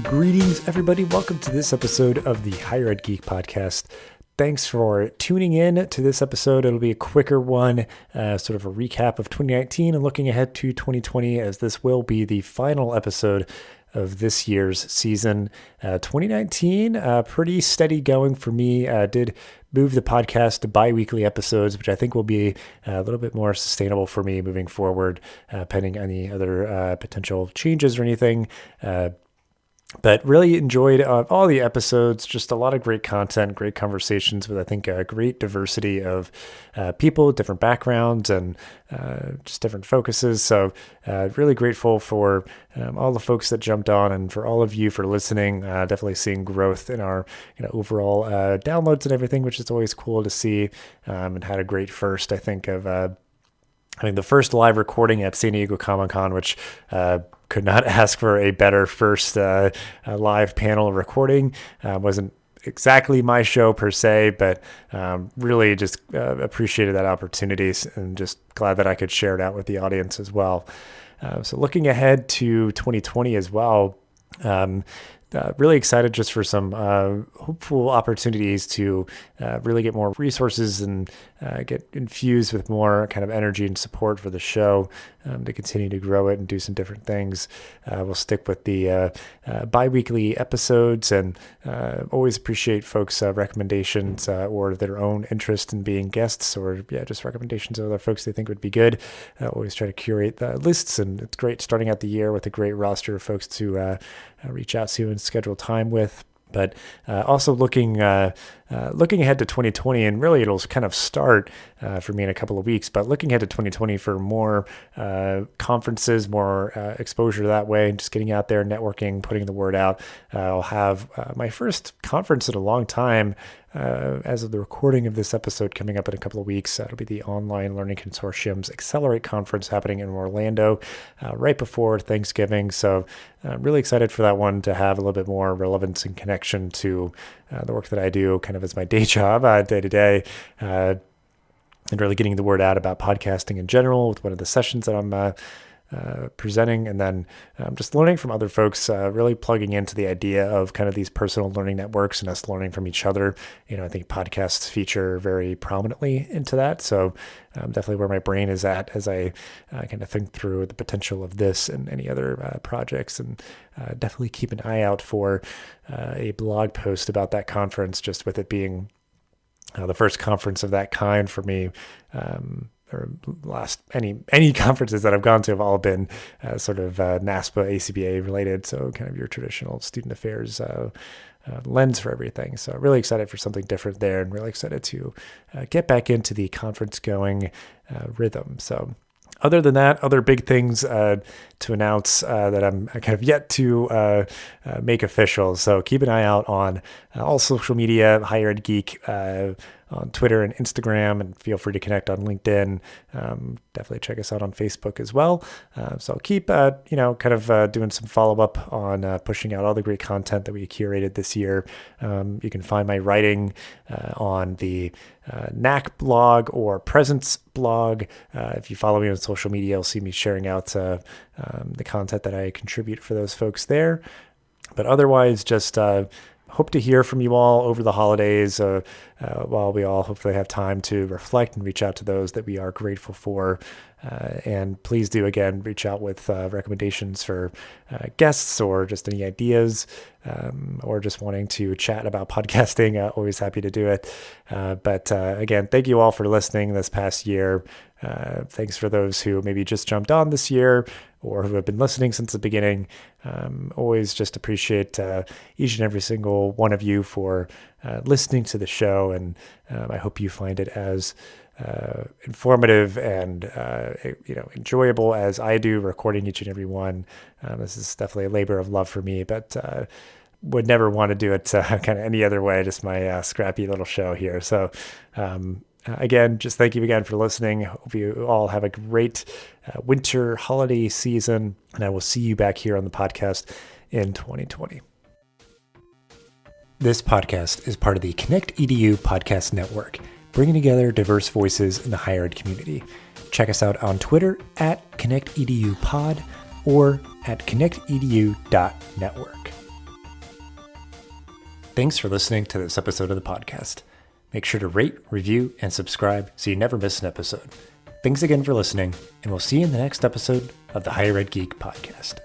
Greetings, everybody. Welcome to this episode of the Higher Ed Geek Podcast. Thanks for tuning in to this episode. It'll be a quicker one, sort of a recap of 2019 and looking ahead to 2020, as this will be the final episode of this year's season. 2019, pretty steady going for me. Did move the podcast to bi-weekly episodes, which I think will be a little bit more sustainable for me moving forward, pending any other potential changes or anything. But really enjoyed all the episodes, just a lot of great content, great conversations with, I think, a great diversity of people, different backgrounds, and just different focuses. So really grateful for all the folks that jumped on, and for all of you for listening. Definitely seeing growth in our overall downloads and everything, which is always cool to see, and had a great first, I think, of the first live recording at San Diego Comic-Con, which could not ask for a better first live panel recording. Wasn't exactly my show per se, but really just appreciated that opportunity, and just glad that I could share it out with the audience as well. So looking ahead to 2020 as well, really excited just for some hopeful opportunities to really get more resources and get infused with more kind of energy and support for the show, to continue to grow it and do some different things. We'll stick with the bi-weekly episodes, and always appreciate folks' recommendations or their own interest in being guests, or just recommendations of other folks they think would be good. Always try to curate the lists, and it's great starting out the year with a great roster of folks to reach out to and schedule time with. But also looking ahead to 2020, and really it'll kind of start for me in a couple of weeks, but looking ahead to 2020 for more conferences, more exposure that way, and just getting out there, networking, putting the word out. I'll have my first conference in a long time, as of the recording of this episode, coming up in a couple of weeks. It'll be the Online Learning Consortium's Accelerate Conference happening in Orlando right before Thanksgiving. So I'm really excited for that one to have a little bit more relevance and connection to the work that I do kind of as my day job, day to day, and really getting the word out about podcasting in general with one of the sessions that I'm presenting, and then just learning from other folks, really plugging into the idea of kind of these personal learning networks and us learning from each other. I think podcasts feature very prominently into that. So definitely where my brain is at as I kind of think through the potential of this and any other projects, and definitely keep an eye out for a blog post about that conference, just with it being the first conference of that kind for me. Or last any conferences that I've gone to have all been sort of NASPA, ACBA related, so kind of your traditional student affairs lens for everything. So really excited for something different there, and really excited to get back into the conference going rhythm. So other than that, other big things to announce that I'm kind of yet to make official. So keep an eye out on all social media, Higher Ed Geek, on Twitter and Instagram, and feel free to connect on LinkedIn. Definitely check us out on Facebook as well. So I'll keep, doing some follow-up on pushing out all the great content that we curated this year. You can find my writing on the NAC blog or Presence blog. If you follow me on social media, you'll see me sharing out the content that I contribute for those folks there. But otherwise, just hope to hear from you all over the holidays, while we all hopefully have time to reflect and reach out to those that we are grateful for. And please do, again, reach out with recommendations for guests, or just any ideas, or just wanting to chat about podcasting. Always happy to do it. But again, thank you all for listening this past year. Thanks for those who maybe just jumped on this year, or who have been listening since the beginning. Always just appreciate each and every single one of you for listening to the show, and I hope you find it as informative and enjoyable as I do recording each and every one. This is definitely a labor of love for me, but would never want to do it kind of any other way, just my scrappy little show here. So again, just thank you again for listening. Hope you all have a great winter holiday season, and I will see you back here on the podcast in 2020. This podcast is part of the ConnectEDU Podcast Network, bringing together diverse voices in the higher ed community. Check us out on Twitter at ConnectEDUPod or at ConnectEDU.network. Thanks for listening to this episode of the podcast. Make sure to rate, review, and subscribe so you never miss an episode. Thanks again for listening, and we'll see you in the next episode of the Higher Ed Geek Podcast.